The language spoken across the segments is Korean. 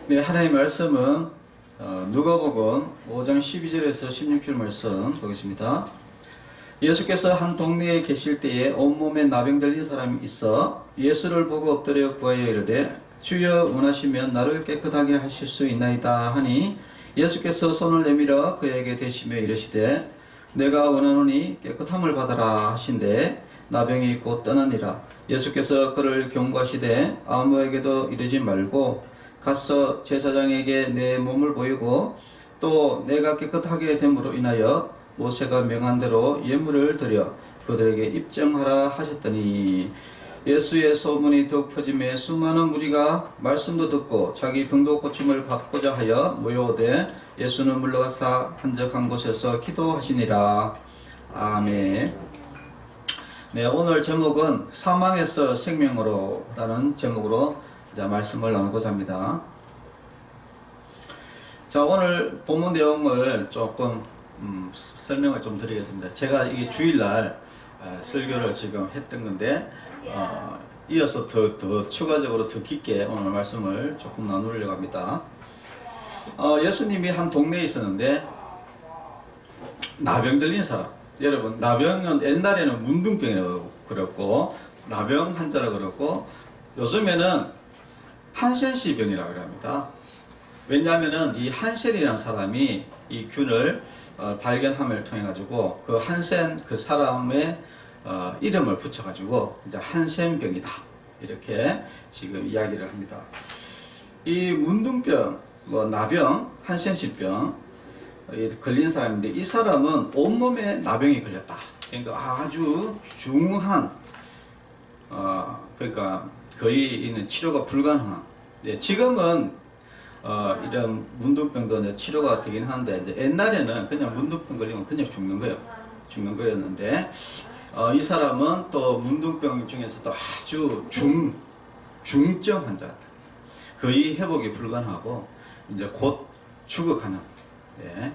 네, 하나님의 말씀은 누가복음 5장 12절에서 16절 말씀 보겠습니다. 예수께서 한 동네에 계실 때에 온몸에 나병 들린 사람이 있어 예수를 보고 엎드려 구하여 이르되 주여 원하시면 나를 깨끗하게 하실 수 있나이다 하니 예수께서 손을 내밀어 그에게 대시며 이르시되 내가 원하노니 깨끗함을 받아라 하신대 나병이 곧 떠나니라. 예수께서 그를 경고하시되 아무에게도 이르지 말고 가서 제사장에게 내 몸을 보이고 또 내가 깨끗하게 됨으로 인하여 모세가 명한 대로 예물을 드려 그들에게 입증하라 하셨더니 예수의 소문이 더욱 퍼짐에 수많은 무리가 말씀도 듣고 자기 병도 고침을 받고자 하여 모여오되 예수는 물러가사 한적한 곳에서 기도하시니라. 아멘. 네, 오늘 제목은 사망에서 생명으로 라는 제목으로 말씀을 나누고자 합니다. 자, 오늘 본문 내용을 조금 설명을 좀 드리겠습니다. 제가 이게 주일날 설교를 지금 했던 건데 이어서 더 추가적으로 더 깊게 오늘 말씀을 조금 나누려고 합니다. 예수님이 한 동네에 있었는데 나병 들린 사람, 여러분 나병은 옛날에는 문둥병이라고 그랬고 나병 환자라고 그랬고 요즘에는 한센시 병이라고 합니다. 왜냐하면은 이 한센이라는 사람이 이 균을 발견함을 통해 가지고 그 한센 그 사람의 이름을 붙여 가지고 이제 한센병이다 이렇게 지금 이야기를 합니다. 이 문둥병, 나병, 한센시병 걸린 사람인데 이 사람은 온몸에 나병이 걸렸다. 그러니까 아주 중한 그러니까 거의 있는 치료가 불가능한. 지금은 이런 문둥병도 치료가 되긴 하는데 이제 옛날에는 그냥 문둥병 걸리면 그냥 죽는 거예요. 죽는 거였는데 이 사람은 또 문둥병 중에서도 아주 중증 환자, 거의 회복이 불가능하고 이제 곧 죽어가는. 예.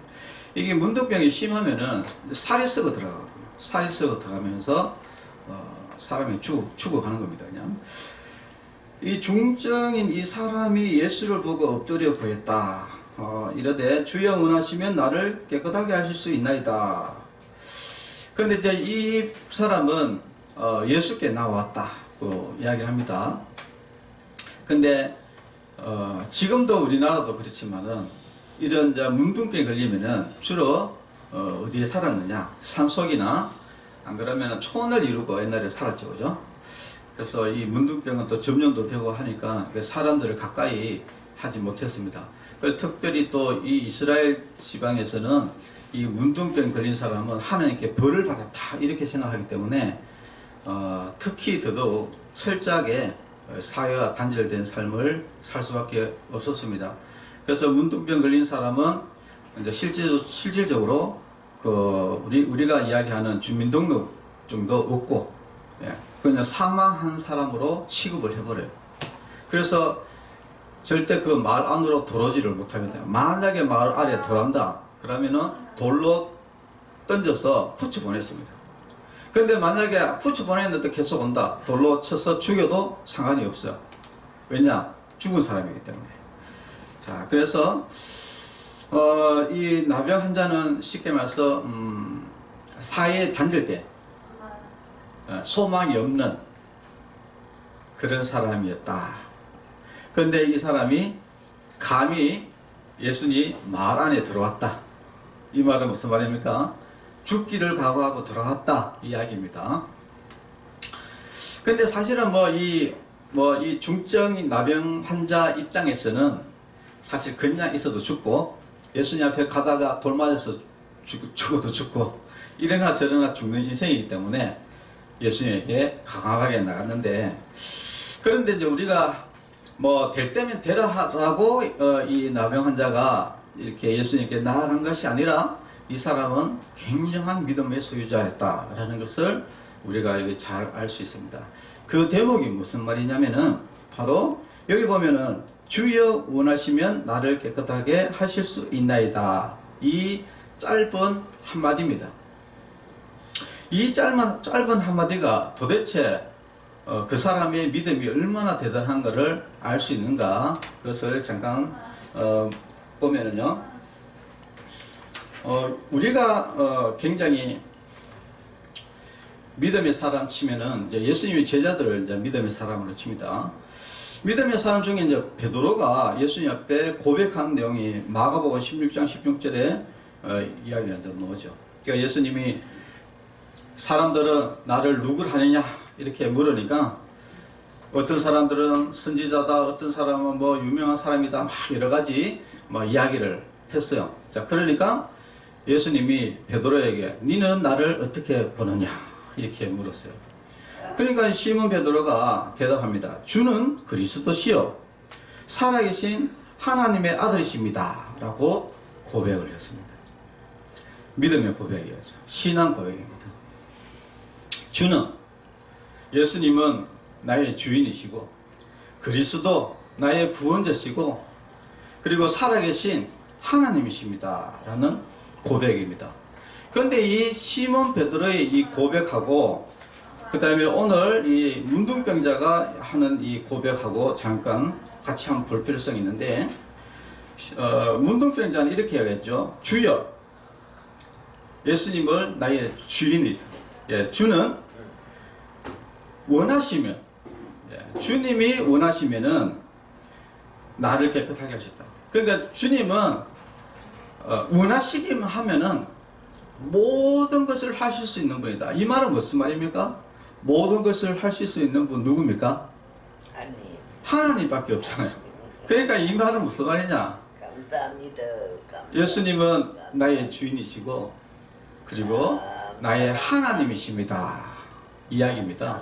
이게 문둥병이 심하면은 살이 썩어 들어가고 살이 썩어 들어가면서 사람이 죽어가는 겁니다. 그냥. 이 중증인 이 사람이 예수를 보고 엎드려 구했다. 이르되 주여 원하시면 나를 깨끗하게 하실 수 있나이다. 그런데 이제 이 사람은 예수께 나왔다고 이야기를 합니다. 근데 지금도 우리나라도 그렇지만은 이런 이제 문둥병이 걸리면은 주로 어디에 살았느냐? 산속이나 안 그러면 촌을 이루고 옛날에 살았죠, 그죠? 그래서 이 문둥병은 또 점령도 되고 하니까 사람들을 가까이 하지 못했습니다. 특별히 또 이 이스라엘 지방에서는 이 문둥병 걸린 사람은 하나님께 벌을 받았다 이렇게 생각하기 때문에 특히 더더욱 철저하게 사회와 단절된 삶을 살 수밖에 없었습니다. 그래서 문둥병 걸린 사람은 이제 실질적으로 우리가 이야기하는 주민등록증도 없고, 예, 그냥 사망한 사람으로 취급을 해버려요. 그래서 절대 그 마을 안으로 들어오지를 못합니다. 만약에 마을 아래에 들어간다 그러면은 돌로 던져서 붙여보냈습니다. 근데 만약에 붙여보냈는데 계속 온다, 돌로 쳐서 죽여도 상관이 없어요. 왜냐? 죽은 사람이기 때문에. 자, 그래서 이 나병 환자는 쉽게 말해서 사회에 단절된 소망이 없는 그런 사람이었다. 그런데 이 사람이 감히 예수님 말 안에 들어왔다. 이 말은 무슨 말입니까? 죽기를 각오하고 들어왔다 이 이야기입니다. 근데 사실은 이 중증 나병 환자 입장에서는 사실 그냥 있어도 죽고 예수님 앞에 가다가 돌 맞아서 죽어도 죽고 이러나 저러나 죽는 인생이기 때문에 예수님에게 강하게 나갔는데, 그런데 이제 우리가 될 때면 되라 하라고 이 나병 환자가 이렇게 예수님께 나아간 것이 아니라 이 사람은 굉장한 믿음의 소유자였다라는 것을 우리가 잘 알 수 있습니다. 그 대목이 무슨 말이냐면은 바로 여기 보면은 주여 원하시면 나를 깨끗하게 하실 수 있나이다. 이 짧은 한마디입니다. 이 짧은 한마디가 도대체 그 사람의 믿음이 얼마나 대단한가를 알 수 있는가, 그것을 잠깐 보면은요, 우리가 굉장히 믿음의 사람 치면은 이제 예수님의 제자들을 이제 믿음의 사람으로 칩니다. 믿음의 사람 중에 이제 베드로가 예수님 앞에 고백한 내용이 마가복음 16장 16절에 이야기가 나오죠. 그러니까 예수님이 사람들은 나를 누굴 하느냐 이렇게 물으니까 어떤 사람들은 선지자다, 어떤 사람은 뭐 유명한 사람이다, 막 여러 가지 뭐 이야기를 했어요. 자, 그러니까 예수님이 베드로에게 니는 나를 어떻게 보느냐 이렇게 물었어요. 그러니까 시몬 베드로가 대답합니다. 주는 그리스도시요 살아계신 하나님의 아들이십니다 라고 고백을 했습니다. 믿음의 고백이었죠. 신앙 고백입니다. 주는, 예수님은 나의 주인이시고 그리스도 나의 구원자시고 그리고 살아계신 하나님이십니다 라는 고백입니다. 그런데 이 시몬 베드로의 이 고백하고 그 다음에 오늘 이 문둥병자가 하는 이 고백하고 잠깐 같이 한번 볼 필요성이 있는데, 문둥병자는 이렇게 하겠죠. 주여, 예수님을 나의 주인이다. 예, 주는 원하시면, 예, 주님이 원하시면은 나를 깨끗하게 하셨다. 그러니까 주님은 원하시기만 하면은 모든 것을 하실 수 있는 분이다. 이 말은 무슨 말입니까? 모든 것을 하실 수 있는 분 누굽니까? 하나님밖에 없잖아요. 그러니까 이 말은 무슨 말이냐? 감사합니다. 예수님은 나의 주인이시고 그리고 나의 하나님이십니다. 이야기입니다.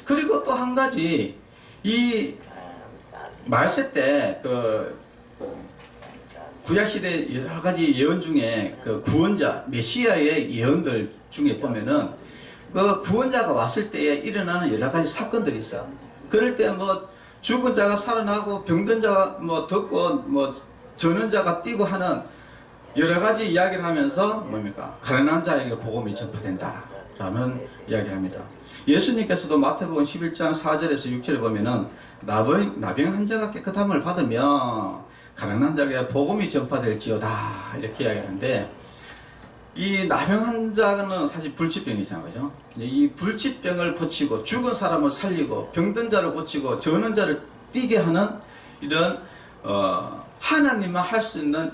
그리고 또 한 가지, 이 말세 때 그 구약시대 여러 가지 예언 중에 그 구원자, 메시아의 예언들 중에 보면은 그 구원자가 왔을 때에 일어나는 여러 가지 사건들이 있어요. 그럴 때 뭐 죽은 자가 살아나고 병든 자가 뭐 듣고 뭐 저는 자가 뛰고 하는 여러 가지 이야기를 하면서 뭡니까? 가난한 자에게 복음이 전파된다 라는 이야기를 합니다. 예수님께서도 마태복음 11장 4절에서 6절에 보면은 나병 환자가 깨끗함을 받으며 가난한 자에게 복음이 전파될지어다 이렇게 이야기하는데, 이 나병 환자는 사실 불치병이잖아요. 그죠? 이 불치병을 고치고 죽은 사람을 살리고 병든 자를 고치고 저는 자를 뛰게 하는 이런 하나님만 할 수 있는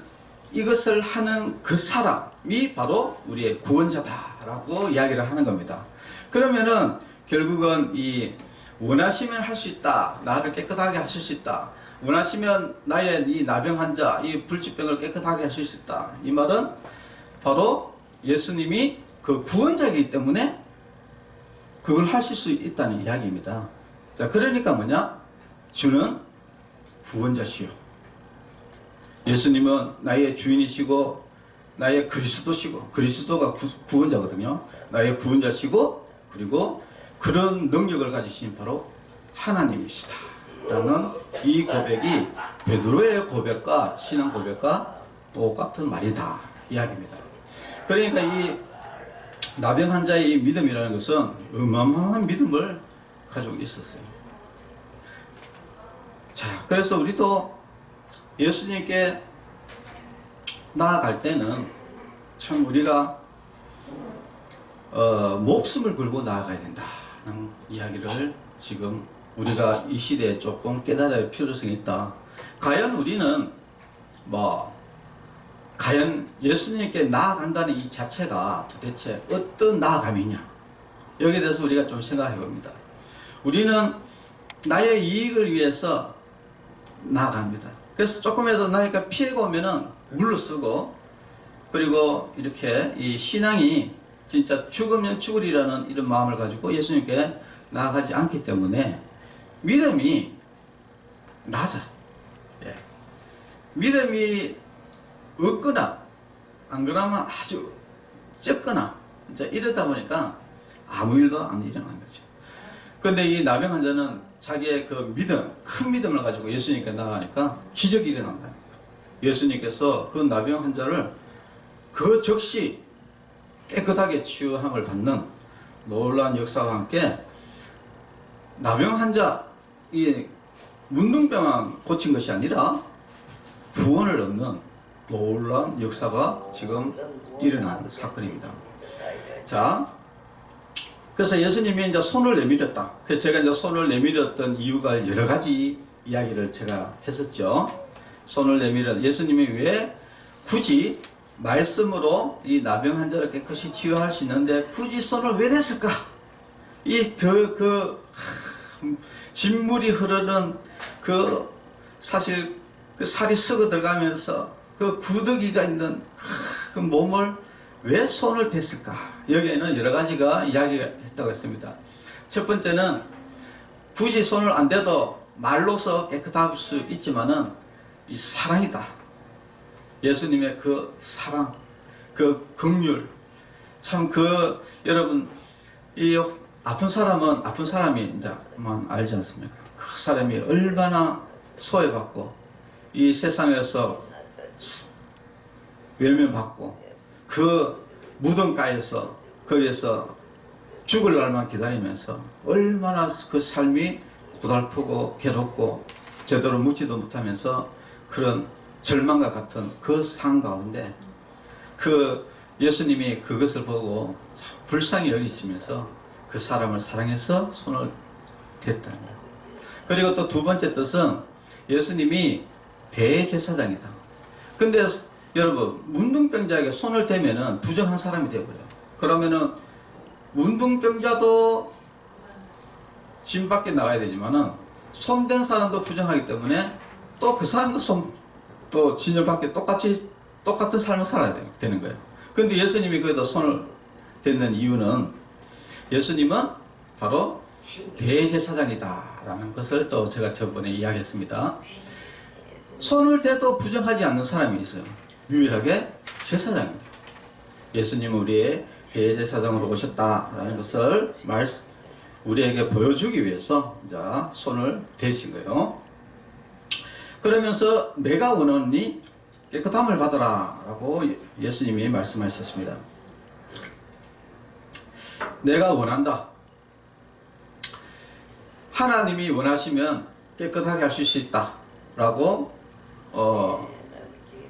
이것을 하는 그 사람이 바로 우리의 구원자다라고 이야기를 하는 겁니다. 그러면은 결국은 이 원하시면 할 수 있다, 나를 깨끗하게 하실 수 있다, 원하시면 나의 이 나병 환자, 이 불치병을 깨끗하게 하실 수 있다, 이 말은 바로 예수님이 그 구원자이기 때문에 그걸 하실 수 있다는 이야기입니다. 자, 그러니까 뭐냐? 주는 구원자시요, 예수님은 나의 주인이시고 나의 그리스도시고, 그리스도가 구원자거든요. 나의 구원자시고 그리고 그런 능력을 가지신 바로 하나님이시다 라는 이 고백이 베드로의 고백과 신앙 고백과 똑같은 말이다 이야기입니다. 그러니까 이 나병 환자의 이 믿음이라는 것은 어마어마한 믿음을 가지고 있었어요. 자, 그래서 우리도 예수님께 나아갈 때는 참 우리가 목숨을 걸고 나아가야 된다는 이야기를 지금 우리가 이 시대에 조금 깨달아야 할 필요성이 있다. 과연 우리는 과연 예수님께 나아간다는 이 자체가 도대체 어떤 나아감이냐, 여기에 대해서 우리가 좀 생각해 봅니다. 우리는 나의 이익을 위해서 나아갑니다. 그래서 조금이라도 나니까 피해가 오면은 물러서고, 그리고 이렇게 이 신앙이 진짜 죽으면 죽으리라는 이런 마음을 가지고 예수님께 나아가지 않기 때문에 믿음이 낮아. 예. 믿음이 없거나 안 그러면 아주 적거나 이제 이러다 보니까 아무 일도 안 일어나는 거죠. 그런데 이 나병 환자는 자기의 그 믿음, 큰 믿음을 가지고 예수님께 나가니까 기적이 일어난다. 예수님께서 그 나병 환자를 그 즉시 깨끗하게 치유함을 받는 놀라운 역사와 함께 나병 환자, 이 문둥병만 고친 것이 아니라 구원을 얻는 놀라운 역사가 지금 일어난 사건입니다. 자, 그래서 예수님이 이제 손을 내밀었다. 그래서 제가 이제 손을 내밀었던 이유가 여러 가지 이야기를 제가 했었죠. 손을 내밀었, 예수님이 왜 굳이 말씀으로 이 나병 환자를 깨끗이 치유할 수 있는데 굳이 손을 왜 냈을까? 진물이 흐르는 사실 그 살이 썩어 들어가면서 그 구더기가 있는 그 몸을 왜 손을 댔을까? 여기에는 여러 가지가 이야기가 했다고 했습니다. 첫 번째는 굳이 손을 안 대도 말로서 깨끗할 수 있지만은 이 사랑이다. 예수님의 그 사랑, 그 긍휼, 참 여러분 이 아픈 사람이 이제만 알지 않습니까? 그 사람이 얼마나 소외받고 이 세상에서 외면받고 그 무덤가에서 거기에서 죽을 날만 기다리면서 얼마나 그 삶이 고달프고 괴롭고 제대로 묻지도 못하면서 그런 절망과 같은 그 상황 가운데 예수님이 그것을 보고 불쌍히 여기시면서 그 사람을 사랑해서 손을 댔다는 거예요. 그리고 또 두 번째 뜻은 예수님이 대제사장이다. 근데 여러분 문둥병자에게 손을 대면은 부정한 사람이 되어버려요. 그러면은 문둥병자도 진 밖에 나가야 되지만은 손댄 사람도 부정하기 때문에 또 그 사람도 또 진열 밖에 똑같은 삶을 살아야 되는 거예요. 그런데 예수님이 그래도 손을 댔는 이유는 예수님은 바로 대제사장이다라는 것을 또 제가 저번에 이야기했습니다. 손을 대도 부정하지 않는 사람이 있어요. 유일하게 제사장입니다. 예수님은 우리의 대제사장으로 오셨다라는 것을 우리에게 보여주기 위해서 손을 대신 거예요. 그러면서 내가 원하니 깨끗함을 받아라 라고 예수님이 말씀하셨습니다. 내가 원한다. 하나님이 원하시면 깨끗하게 하실 수 있다 라고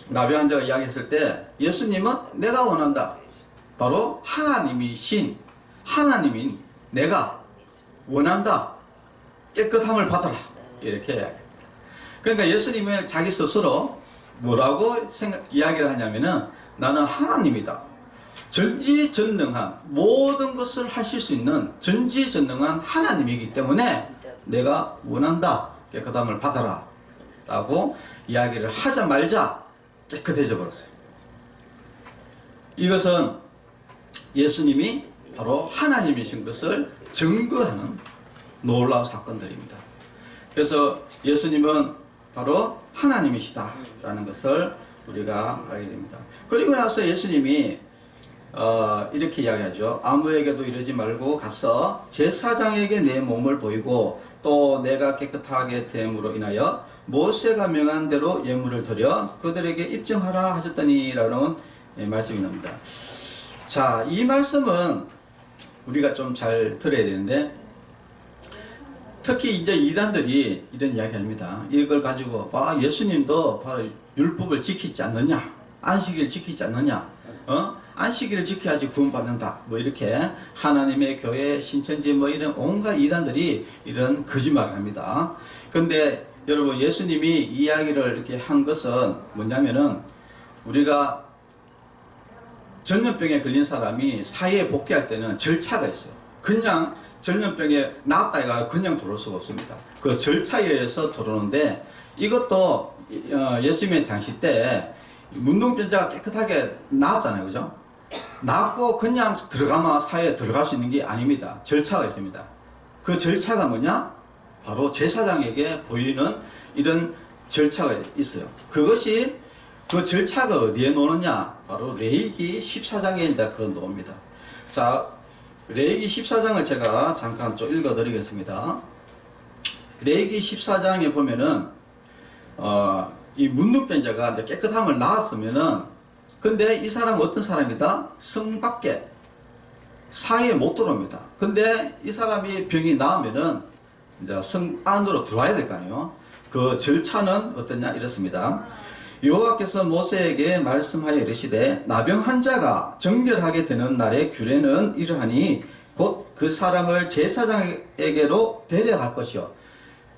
나병 환자가 이야기했을 때 예수님은 내가 원한다. 바로 하나님이신 하나님인 내가 원한다. 깨끗함을 받아라. 이렇게. 그러니까 예수님은 자기 스스로 뭐라고 이야기를 하냐면은 나는 하나님이다. 전지전능한 모든 것을 하실 수 있는 전지전능한 하나님이기 때문에 내가 원한다. 깨끗함을 받아라. 라고 이야기를 하자마자 깨끗해져 버렸어요. 이것은 예수님이 바로 하나님이신 것을 증거하는 놀라운 사건들입니다. 그래서 예수님은 바로 하나님이시다라는 것을 우리가 알게 됩니다. 그리고 나서 예수님이 이렇게 이야기하죠. 아무에게도 이러지 말고 가서 제사장에게 내 몸을 보이고 또 내가 깨끗하게 됨으로 인하여 모세가 명한 대로 예물을 드려 그들에게 입증하라 하셨더니라는 말씀이 납니다. 자, 이 말씀은 우리가 좀 잘 들어야 되는데 특히 이제 이단들이 이런 이야기 합니다. 이걸 가지고 예수님도 바로 율법을 지키지 않느냐, 안식일을 지키지 않느냐, 안식일을 지켜야지 구원받는다. 뭐 이렇게 하나님의 교회, 신천지 뭐 이런 온갖 이단들이 이런 거짓말을 합니다. 그런데 여러분 예수님이 이야기를 이렇게 한 것은 뭐냐면은 우리가 전염병에 걸린 사람이 사회에 복귀할 때는 절차가 있어요. 그냥 전염병에 나았다 해가 그냥 들어올 수가 없습니다. 그 절차에 의해서 들어오는데 이것도 예수님의 당시 때 문둥병자가 깨끗하게 나았잖아요. 그죠? 나았고 그냥 들어가면 사회에 들어갈 수 있는 게 아닙니다. 절차가 있습니다. 그 절차가 뭐냐? 바로 제사장에게 보이는 이런 절차가 있어요. 그것이 그 절차가 어디에 놓느냐? 바로 레위기 14장에 이제 그거 놓습니다. 자, 레위기 14장을 제가 잠깐 좀 읽어 드리겠습니다. 레위기 14장에 보면은 이 문둥병자가 이제 깨끗함을 낳았으면은 근데 이 사람은 어떤 사람이다? 성 밖에 사회에 못 들어옵니다. 근데 이 사람이 병이 나으면은 이제 성 안으로 들어와야 될 거 아니에요. 그 절차는 어떠냐 이렇습니다. 여호와께서 모세에게 말씀하여 이르시되 나병 환자가 정결하게 되는 날의 규례는 이러하니 곧 그 사람을 제사장에게로 데려갈 것이요.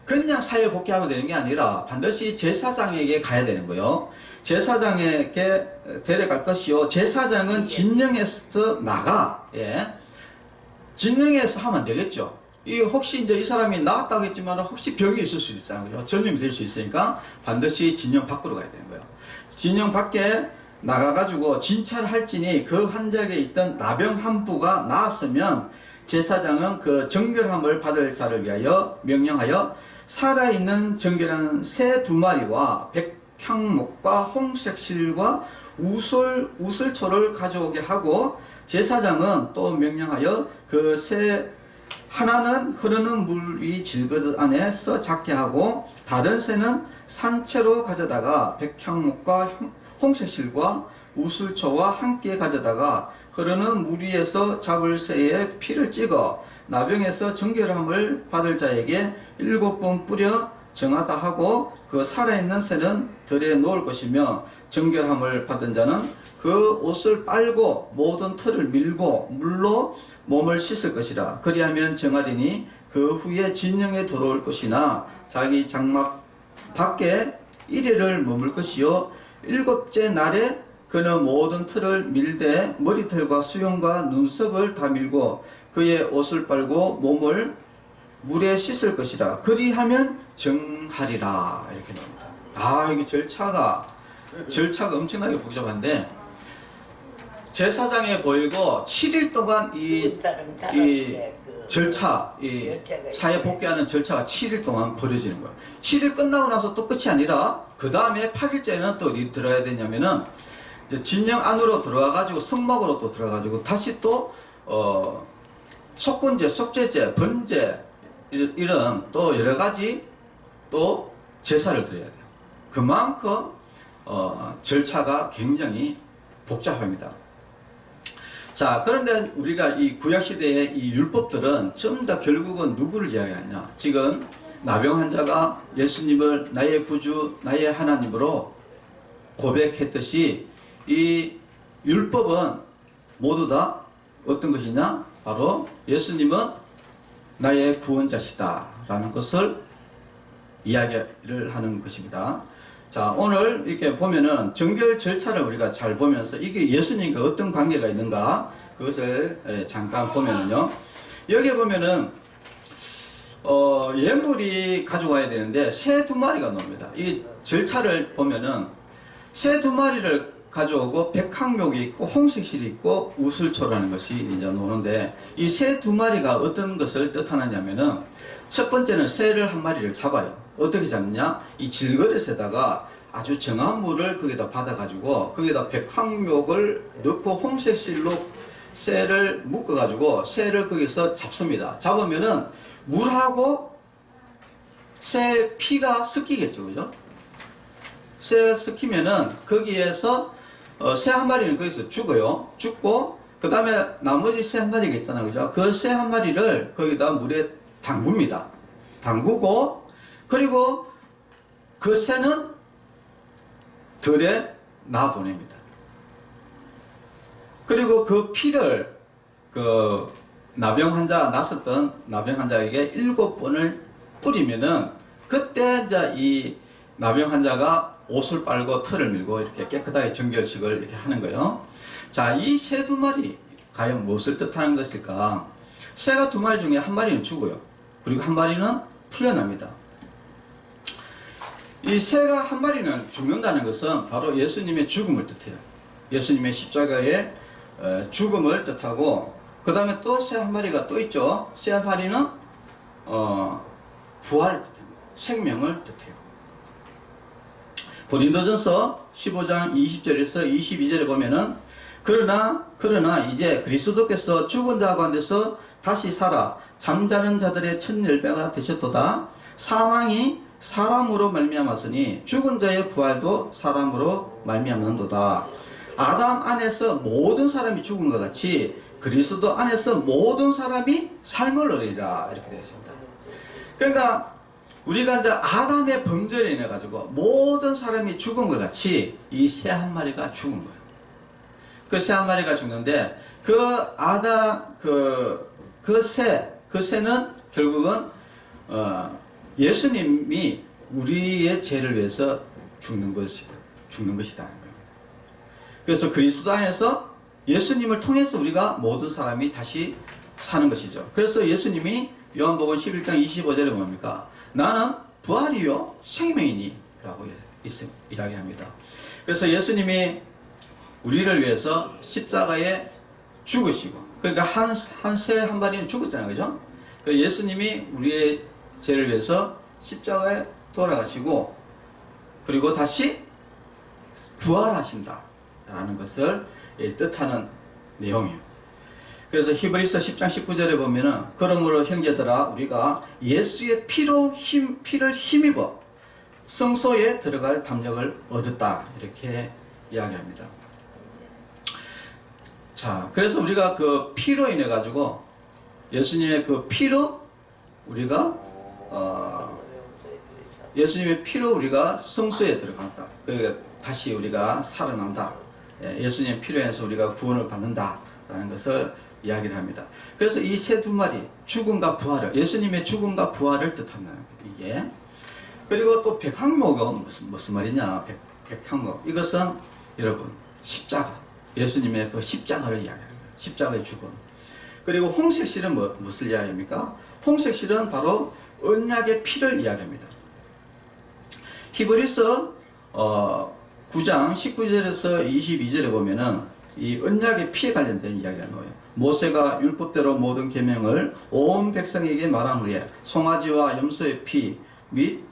그냥 사회 복귀하면 되는 게 아니라 반드시 제사장에게 가야 되는 거예요. 제사장에게 데려갈 것이요. 제사장은 진영에서 나가. 예. 진영에서 하면 되겠죠. 이 혹시 이제 이 사람이 나았다고 했지만 혹시 병이 있을 수도 있잖아요. 전염이 될 수 있으니까 반드시 진영 밖으로 가야 되는 거예요. 진영 밖에 나가가지고 진찰을 할지니 그 환자에게 있던 나병 한 부가 나았으면 제사장은 그 정결함을 받을 자를 위하여 명령하여 살아있는 정결한 새 2마리와 백향목과 홍색 실과 우슬초를 가져오게 하고 제사장은 또 명령하여 그 새 하나는 흐르는 물 위 질그릇 안에서 작게 하고 다른 새는 산채로 가져다가 백향목과 홍색 실과 우슬초와 함께 가져다가 흐르는 물 위에서 잡을 새의 피를 찍어 나병에서 정결함을 받을 자에게 7번 뿌려 정하다 하고 그 살아있는 새는 들에 놓을 것이며 정결함을 받은 자는 그 옷을 빨고 모든 털을 밀고 물로 몸을 씻을 것이라. 그리하면 정하리니 그 후에 진영에 들어올 것이나 자기 장막 밖에 1일을 머물 것이요 7째 날에 그는 모든 털을 밀되 머리털과 수염과 눈썹을 다 밀고 그의 옷을 빨고 몸을 물에 씻을 것이라. 그리하면 정하리라. 이렇게 나옵니다. 아, 이게 절차가 엄청나게 복잡한데 제사장에 보이고 7일 동안 이 절차, 이 사회 복귀하는 절차가 7일 동안 벌어지는 거예요. 7일 끝나고 나서 또 끝이 아니라 그 다음에 8일째는 또 어디 들어야 되냐면은 진영 안으로 들어와가지고 성막으로 또 들어가가지고 다시 또 속건제, 속죄제, 번제 이런 또 여러 가지 또 제사를 드려야 돼요. 그만큼 절차가 굉장히 복잡합니다. 자, 그런데 우리가 이 구약시대의 이 율법들은 전부 다 결국은 누구를 이야기하냐. 지금 나병 환자가 예수님을 나의 구주, 나의 하나님으로 고백했듯이 이 율법은 모두 다 어떤 것이냐? 바로 예수님은 나의 구원자시다 라는 것을 이야기를 하는 것입니다. 자, 오늘 이렇게 보면은 정결 절차를 우리가 잘 보면서 이게 예수님과 어떤 관계가 있는가 그것을 잠깐 보면은요. 여기 보면은 예물이 가져와야 되는데 새 2마리가 나옵니다. 이 절차를 보면은 새 2마리를 가져오고 백항목이 있고 홍색실이 있고 우슬초라는 것이 이제 나오는데 이 새 2마리가 어떤 것을 뜻하느냐면은 첫 번째는 새를 한 마리를 잡아요. 어떻게 잡느냐? 이 질그릇에다가 아주 정한 물을 거기다 받아가지고 거기다 백항목을 넣고 홍색실로 새를 묶어가지고 새를 거기서 잡습니다. 잡으면은 물하고 새 피가 섞이겠죠, 그죠? 새가 섞이면은 거기에서 새 한 마리는 거기서 죽어요. 죽고 그 다음에 나머지 새 한 마리가 있잖아요, 그죠? 그 새 한 마리를 거기다 물에 담굽니다. 담그고 그리고 그 새는 들에 놔보냅니다. 그리고 그 피를 그 나병 환자 났었던 나병 환자에게 7번을 뿌리면은 그때 이제 이 나병 환자가 옷을 빨고 털을 밀고 이렇게 깨끗하게 정결식을 이렇게 하는 거예요. 자, 이 새 2마리 과연 무엇을 뜻하는 것일까? 새가 2마리 중에 한 마리는 죽어요. 그리고 한 마리는 풀려납니다. 이 새가 한 마리는 죽는다는 것은 바로 예수님의 죽음을 뜻해요. 예수님의 십자가의 죽음을 뜻하고 그 다음에 또 새 한 마리가 또 있죠. 새 한 마리는 부활을 뜻합니다. 생명을 뜻해요. 고린도전서 15장 20절에서 22절에 보면은 그러나 이제 그리스도께서 죽은 자 가운데서 다시 살아 잠자는 자들의 첫 열매가 되셨도다. 사망이 사람으로 말미암았으니 죽은 자의 부활도 사람으로 말미암는도다. 아담 안에서 모든 사람이 죽은 것 같이 그리스도 안에서 모든 사람이 삶을 얻으리라 이렇게 되어 있습니다. 그러니까 우리가 이제 아담의 범죄로 인해 가지고 모든 사람이 죽은 것 같이 이 새 한 마리가 죽은 거예요. 그 새 한 마리가 죽는데 그 아담 그 새는 결국은 예수님이 우리의 죄를 위해서 죽는 것이다. 그래서 그리스도 안에서 예수님을 통해서 우리가 모든 사람이 다시 사는 것이죠. 그래서 예수님이 요한복음 11장 25절에 뭡니까? 나는 부활이요 생명이니 라고 이야기합니다. 그래서 예수님이 우리를 위해서 십자가에 죽으시고, 그러니까 한 새 한 마리는 죽었잖아요. 그죠? 그 예수님이 우리의 죄를 위해서 십자가에 돌아가시고 그리고 다시 부활하신다 라는 것을 뜻하는 내용이에요. 그래서 히브리서 10장 19절에 보면은 그러므로 형제들아 우리가 예수의 피를 힘입어 성소에 들어갈 담력을 얻었다 이렇게 이야기합니다. 자, 그래서 우리가 그 피로 인해 가지고 예수님의 그 피로 우리가 예수님의 피로 우리가 성소에 들어간다. 그러니까 다시 우리가 살아난다. 예수님의 피로 인해서 우리가 구원을 받는다라는 것을 이야기를 합니다. 그래서 이 새 두 마리 죽음과 부활을 예수님의 죽음과 부활을 뜻한다는 거예요. 이게 그리고 또 백항목은 무슨 말이냐? 백항목 이것은 여러분 십자가 예수님의 그 십자가를 이야기합니다. 십자가의 죽음. 그리고 홍색실은 무엇을 이야기합니까? 홍색실은 바로 언약의 피를 이야기합니다. 히브리서 9장 19절에서 22절에 보면은 이 언약의 피에 관련된 이야기가 나와요. 모세가 율법대로 모든 계명을 온 백성에게 말한 후에 송아지와 염소의 피 및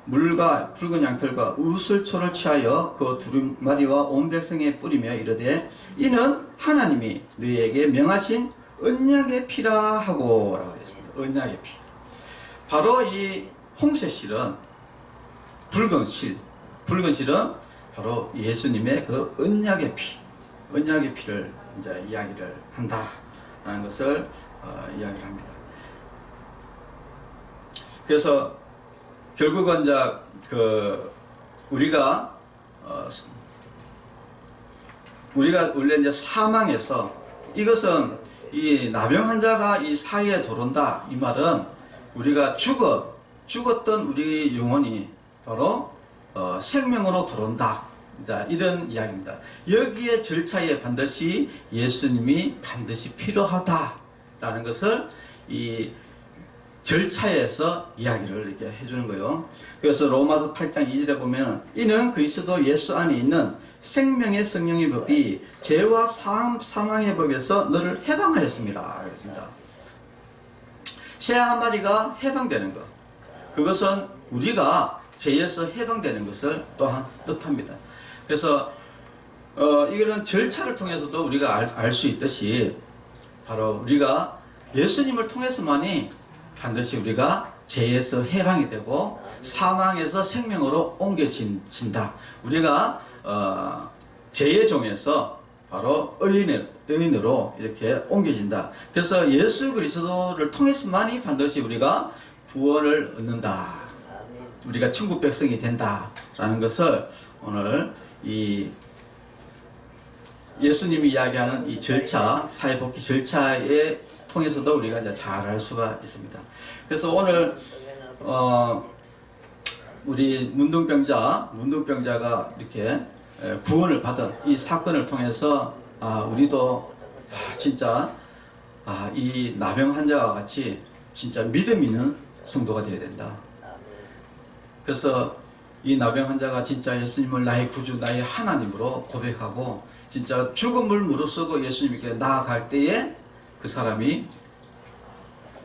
물과 붉은 양털과 우슬초를 취하여 그 두루마리와 온 백성에 뿌리며 이르되 이는 하나님이 너희에게 명하신 언약의 피라 하고 라고 했습니다. 언약의 피. 바로 이 홍색실은 붉은 실은 바로 예수님의 그 언약의 피를 이제 이야기를 한다라는 것을 이야기를 합니다. 그래서 결국은 이제 우리가 원래 이제 사망에서 이것은 이 나병 환자가 이 사이에 들어온다 이 말은 우리가 죽었던 우리 영혼이 바로 생명으로 들어온다. 자, 이런 이야기입니다. 여기에 절차에 반드시 예수님이 반드시 필요하다라는 것을 이 절차에서 이야기를 이렇게 해주는 거예요. 그래서 로마서 8장 2절에 보면 이는 그리스도 예수 안에 있는 생명의 성령의 법이 죄와 사망의 법에서 너를 해방하였습니다. 그렇습니다. 새 한 마리가 해방되는 것. 그것은 우리가 죄에서 해방되는 것을 또한 뜻합니다. 그래서 이거는 절차를 통해서도 우리가 알 수 있듯이 바로 우리가 예수님을 통해서만이 반드시 우리가 죄에서 해방이 되고 사망에서 생명으로 옮겨진다. 우리가 죄의 종에서 바로 의인으로 이렇게 옮겨진다. 그래서 예수 그리스도를 통해서만이 반드시 우리가 구원을 얻는다. 우리가 천국 백성이 된다라는 것을 오늘 이 예수님이 이야기하는 이 절차, 사회복귀 절차에 통해서도 우리가 이제 잘 알 수가 있습니다. 그래서 오늘 우리 문둥병자가 이렇게 구원을 받은 이 사건을 통해서 우리도 진짜 이 나병 환자와 같이 진짜 믿음 있는 성도가 되어야 된다. 그래서 이 나병 환자가 진짜 예수님을 나의 구주, 나의 하나님으로 고백하고 진짜 죽음을 무릅쓰고 예수님께 나아갈 때에 그 사람이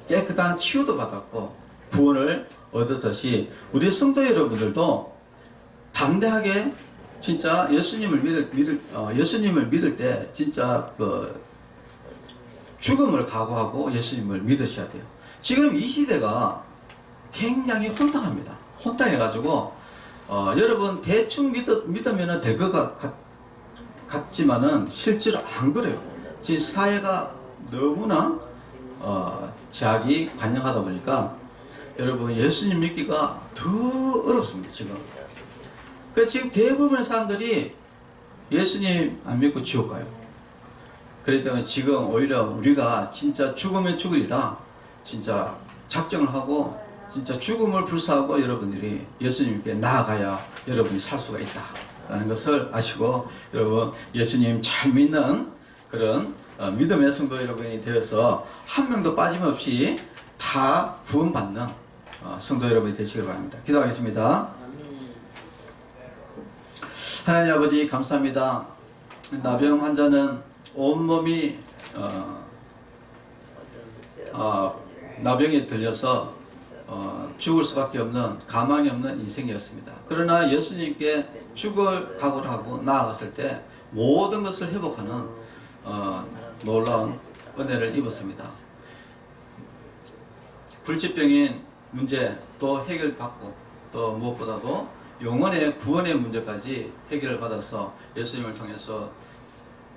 깨끗한 치유도 받았고 구원을 얻었듯이 우리 성도 여러분들도 담대하게 진짜 예수님을 믿을 때 진짜 그 죽음을 각오하고 예수님을 믿으셔야 돼요. 지금 이 시대가 굉장히 혼탁합니다. 혼탁해가지고 여러분 대충 믿으면 될 것 같지만은 실제로 안 그래요. 지금 사회가 너무나 제약이 관영하다 보니까 여러분 예수님 믿기가 더 어렵습니다 지금. 그래서 지금 대부분의 사람들이 예수님 안 믿고 지옥 가요. 그렇기 때문에 지금 오히려 우리가 진짜 죽으면 죽으리라 진짜 작정을 하고 진짜 죽음을 불사하고 여러분들이 예수님께 나아가야 여러분이 살 수가 있다라는 것을 아시고 여러분 예수님 잘 믿는 그런 믿음의 성도 여러분이 되어서 한 명도 빠짐없이 다 구원받는 성도 여러분이 되시길 바랍니다. 기도하겠습니다. 하나님 아버지 감사합니다. 나병 환자는 온몸이 나병에 들려서 죽을 수밖에 없는 가망이 없는 인생이었습니다. 그러나 예수님께 죽을 각오를 하고 나아갔을 때 모든 것을 회복하는 놀라운 은혜를 입었습니다. 불치병인 문제 또 해결받고 또 무엇보다도 영혼의 구원의 문제까지 해결을 받아서 예수님을 통해서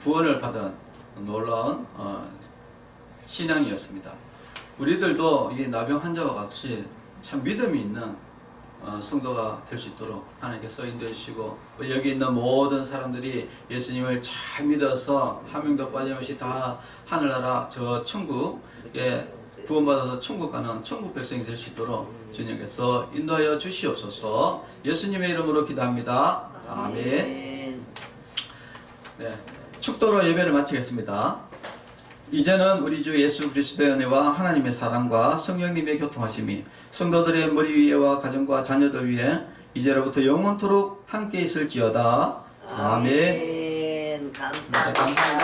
구원을 받은 놀라운 신앙이었습니다. 우리들도 이 나병 환자와 같이 참 믿음이 있는 성도가 될 수 있도록 하나님께서 인도해 주시고 여기 있는 모든 사람들이 예수님을 잘 믿어서 한 명도 빠짐없이 다 하늘나라 저 천국에 구원받아서 천국 가는 천국 백성이 될 수 있도록 주님께서 인도하여 주시옵소서. 예수님의 이름으로 기도합니다. 아멘. 네, 축도로 예배를 마치겠습니다. 이제는 우리 주 예수 그리스도의 은혜와 하나님의 사랑과 성령님의 교통하심이 성도들의 머리 위에와 가정과 자녀들 위에 이제로부터 영원토록 함께 있을지어다. 아멘. 감사합니다.